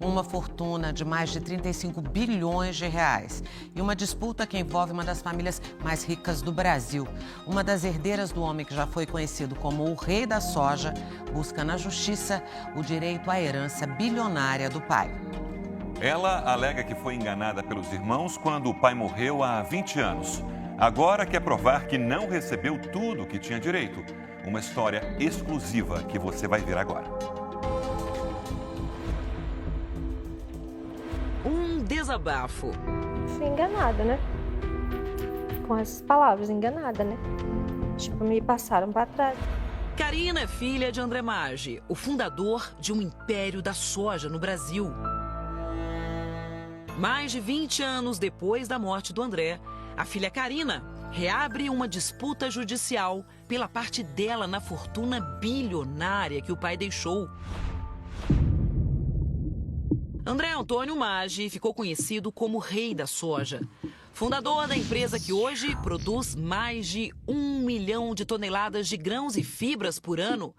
uma fortuna de mais de 35 bilhões de reais e uma disputa que envolve uma das famílias mais ricas do Brasil. Uma das herdeiras do homem que já foi conhecido como o rei da soja busca na justiça o direito à herança bilionária do pai. Ela alega que foi enganada pelos irmãos quando o pai morreu há 20 anos. Agora quer provar que não recebeu tudo o que tinha direito. Uma história exclusiva que você vai ver agora. Um desabafo. Fui enganada, né? Com essas palavras, enganada, né? Tipo, me passaram para trás. Karina é filha de André Maggi, o fundador de um império da soja no Brasil. Mais de 20 anos depois da morte do André, a filha Karina reabre uma disputa judicial pela parte dela na fortuna bilionária que o pai deixou. André Antônio Maggi ficou conhecido como Rei da Soja. Fundador da empresa que hoje produz mais de 1 milhão de toneladas de grãos e fibras por ano.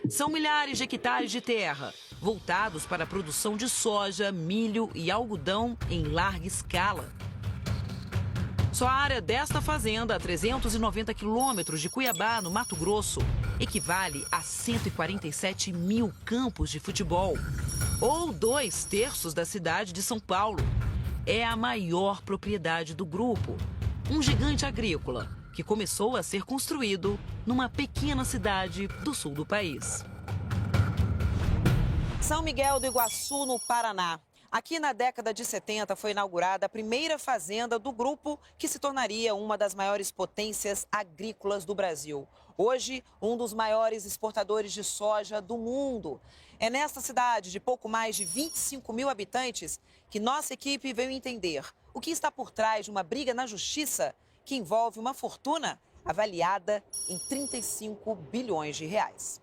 São milhares de hectares de terra, voltados para a produção de soja, milho e algodão em larga escala. Só a área desta fazenda, a 390 quilômetros de Cuiabá, no Mato Grosso, equivale a 147 mil campos de futebol, ou 2/3 da cidade de São Paulo. É a maior propriedade do grupo, um gigante agrícola que começou a ser construído numa pequena cidade do sul do país. São Miguel do Iguaçu, no Paraná. Aqui na década de 70 foi inaugurada a primeira fazenda do grupo que se tornaria uma das maiores potências agrícolas do Brasil. Hoje, um dos maiores exportadores de soja do mundo. É nesta cidade de pouco mais de 25 mil habitantes que nossa equipe veio entender o que está por trás de uma briga na justiça que envolve uma fortuna avaliada em 35 bilhões de reais.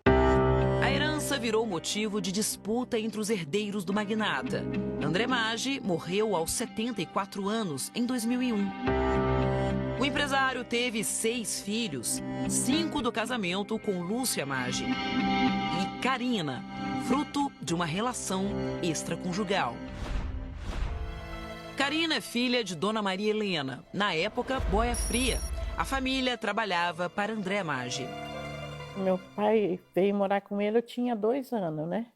A herança virou motivo de disputa entre os herdeiros do magnata. André Maggi morreu aos 74 anos, em 2001. O empresário teve 6 filhos, 5 do casamento com Lúcia Maggi e Karina, fruto de uma relação extraconjugal. Karina é filha de Dona Maria Helena, na época boia fria. A família trabalhava para André Maggi. Meu pai veio morar com ele, eu tinha 2 anos, né?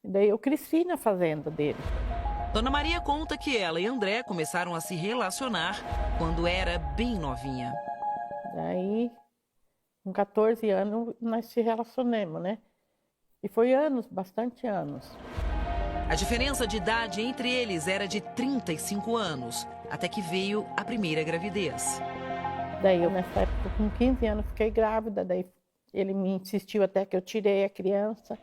Daí eu cresci na fazenda dele. Dona Maria conta que ela e André começaram a se relacionar quando era bem novinha. Daí, com 14 anos, nós se relacionamos, né? E foi anos, bastante anos. A diferença de idade entre eles era de 35 anos, até que veio a primeira gravidez. Daí eu, nessa época, com 15 anos, fiquei grávida, daí ele me insistiu até que eu tirei a criança.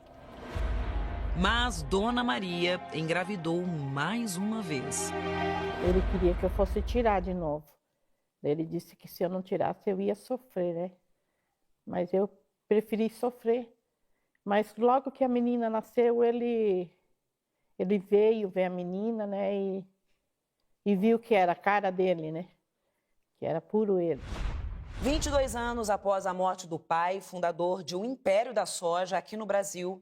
Mas Dona Maria engravidou mais uma vez. Ele queria que eu fosse tirar de novo. Ele disse que se eu não tirasse, eu ia sofrer, né? Mas eu preferi sofrer. Mas logo que a menina nasceu, ele veio ver a menina, né? E viu que era a cara dele, né? Que era puro ele. 22 anos após a morte do pai, fundador de um império da soja aqui no Brasil,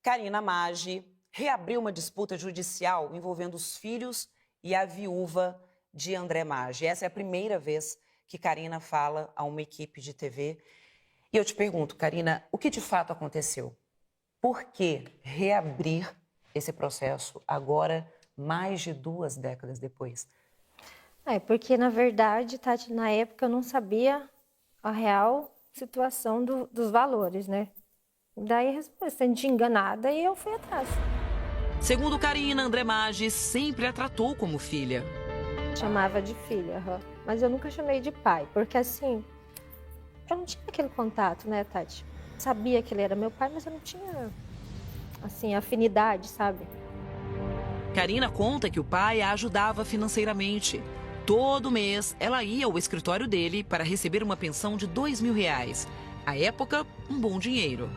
Karina Maggi reabriu uma disputa judicial envolvendo os filhos e a viúva de André Maggi. Essa é a primeira vez que Karina fala a uma equipe de TV. E eu te pergunto, Karina, o que de fato aconteceu? Por que reabrir esse processo agora, mais de 2 décadas depois? Porque, na verdade, Tati, na época eu não sabia a real situação dos valores, né? Daí, sendo enganada, e eu fui atrás. Segundo Karina, André Maggi sempre a tratou como filha. Chamava de filha, mas eu nunca chamei de pai, porque assim, eu não tinha aquele contato, né, Tati? Sabia que ele era meu pai, mas eu não tinha, assim, afinidade, sabe? Karina conta que o pai a ajudava financeiramente. Todo mês, ela ia ao escritório dele para receber uma pensão de R$2.000. À época, um bom dinheiro.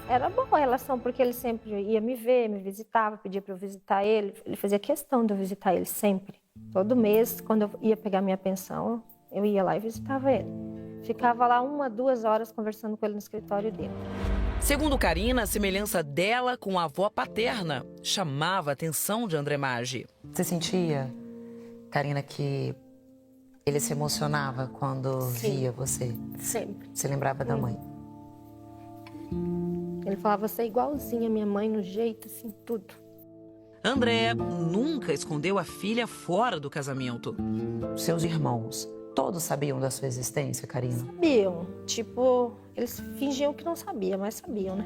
Era boa a relação, porque ele sempre ia me ver, me visitava, pedia para eu visitar ele. Ele fazia questão de eu visitar ele sempre. Todo mês, quando eu ia pegar minha pensão, eu ia lá e visitava ele. Ficava lá 1 a 2 horas conversando com ele no escritório dele. Segundo Karina, a semelhança dela com a avó paterna chamava a atenção de André Maggi. Você sentia, Karina, que ele se emocionava quando via você? Sempre. Você lembrava da mãe? Ele falava, você é igualzinha a minha mãe no jeito, assim, tudo. André nunca escondeu a filha fora do casamento. Seus irmãos, todos sabiam da sua existência, Karina? Sabiam. Tipo, eles fingiam que não sabiam, mas sabiam, né?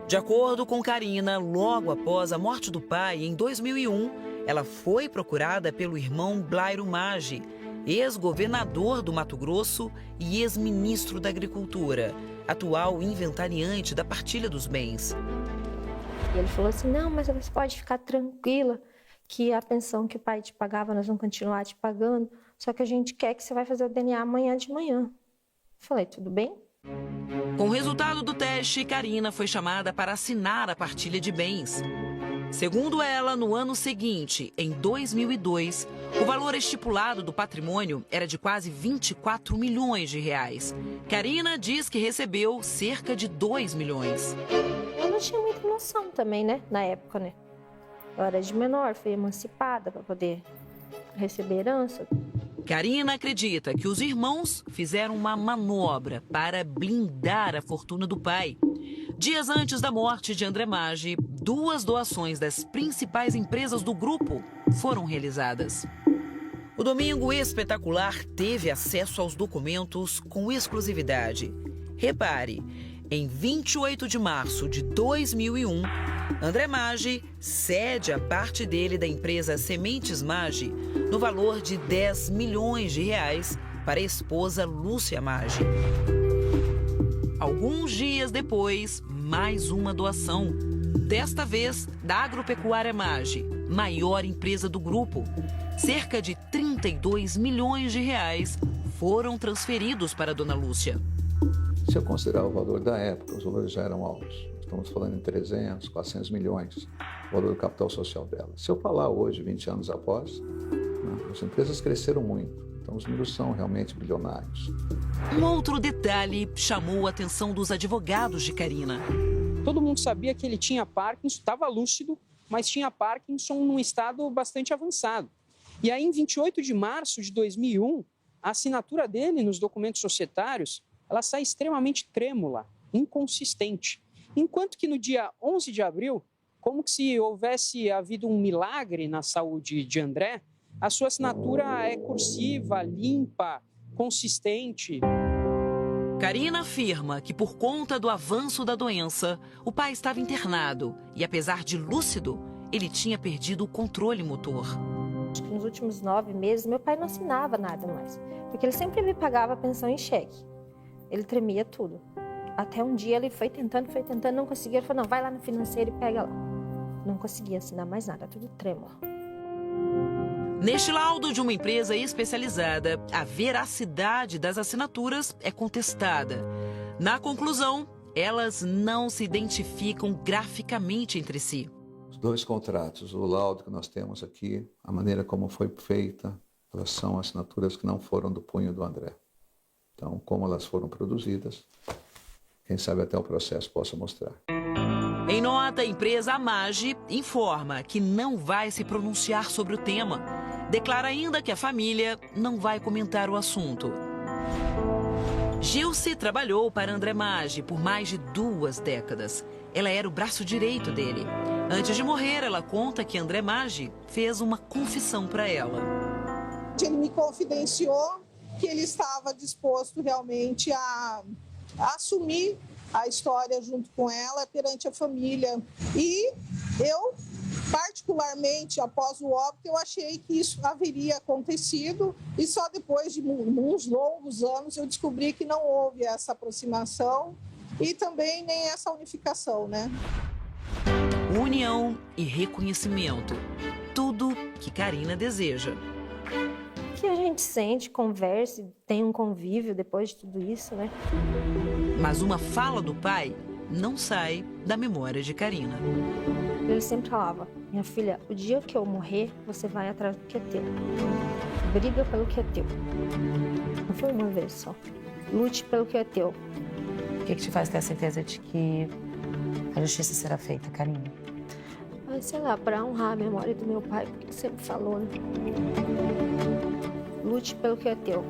De acordo com Karina, logo após a morte do pai, em 2001, ela foi procurada pelo irmão Blairo Maggi, ex-governador do Mato Grosso e ex-ministro da Agricultura, atual inventariante da partilha dos bens. E ele falou assim, não, mas você pode ficar tranquila que a pensão que o pai te pagava, nós vamos continuar te pagando, só que a gente quer que você vai fazer o DNA amanhã de manhã. Falei, tudo bem? Com o resultado do teste, Karina foi chamada para assinar a partilha de bens. Segundo ela, no ano seguinte, em 2002, o valor estipulado do patrimônio era de quase 24 milhões de reais. Karina diz que recebeu cerca de 2 milhões. Eu não tinha muita noção também, né? Na época, né? Eu era de menor, fui emancipada para poder receber herança. Karina acredita que os irmãos fizeram uma manobra para blindar a fortuna do pai. Dias antes da morte de André Maggi, 2 doações das principais empresas do grupo foram realizadas. O Domingo Espetacular teve acesso aos documentos com exclusividade. Repare, em 28 de março de 2001, André Maggi cede a parte dele da empresa Sementes Maggi no valor de 10 milhões de reais para a esposa Lúcia Maggi. Alguns dias depois, mais uma doação. Desta vez, da Agropecuária Maggi, maior empresa do grupo. Cerca de 32 milhões de reais foram transferidos para a dona Lúcia. Se eu considerar o valor da época, os valores já eram altos. Estamos falando em 300, 400 milhões, o valor do capital social dela. Se eu falar hoje, 20 anos após, as empresas cresceram muito. Então, os números são realmente bilionários. Um outro detalhe chamou a atenção dos advogados de Karina. Todo mundo sabia que ele tinha Parkinson, estava lúcido, mas tinha Parkinson num estado bastante avançado. E aí, em 28 de março de 2001, a assinatura dele nos documentos societários, ela sai extremamente trêmula, inconsistente. Enquanto que no dia 11 de abril, como que se houvesse havido um milagre na saúde de André, a sua assinatura é cursiva, limpa, consistente. Karina afirma que por conta do avanço da doença, o pai estava internado e, apesar de lúcido, ele tinha perdido o controle motor. Acho que nos últimos 9 meses, meu pai não assinava nada mais, porque ele sempre me pagava a pensão em cheque. Ele tremia tudo. Até um dia ele foi tentando, não conseguia. Ele falou, não, vai lá no financeiro e pega lá. Não conseguia assinar mais nada, tudo trêmulo. Neste laudo de uma empresa especializada, a veracidade das assinaturas é contestada. Na conclusão, elas não se identificam graficamente entre si. Os 2 contratos, o laudo que nós temos aqui, a maneira como foi feita, elas são assinaturas que não foram do punho do André. Então, como elas foram produzidas, quem sabe até o processo possa mostrar. Em nota, a empresa Maggi informa que não vai se pronunciar sobre o tema. Declara ainda que a família não vai comentar o assunto. Gilce trabalhou para André Maggi por mais de 2 décadas. Ela era o braço direito dele. Antes de morrer, ela conta que André Maggi fez uma confissão para ela. Ele me confidenciou que ele estava disposto realmente a assumir a história junto com ela perante a família. E eu, particularmente, após o óbito, eu achei que isso haveria acontecido e só depois de uns longos anos eu descobri que não houve essa aproximação e também nem essa unificação, né? União e reconhecimento. Tudo que Karina deseja. Que a gente sente, converse, tem um convívio depois de tudo isso, né? Mas uma fala do pai não sai da memória de Karina. Ele sempre falava, minha filha, o dia que eu morrer, você vai atrás do que é teu. Briga pelo que é teu. Não foi uma vez só. Lute pelo que é teu. que te faz ter a certeza de que a justiça será feita, Karine? Mas sei lá, para honrar a memória do meu pai, porque ele sempre falou, né? Lute pelo que é teu.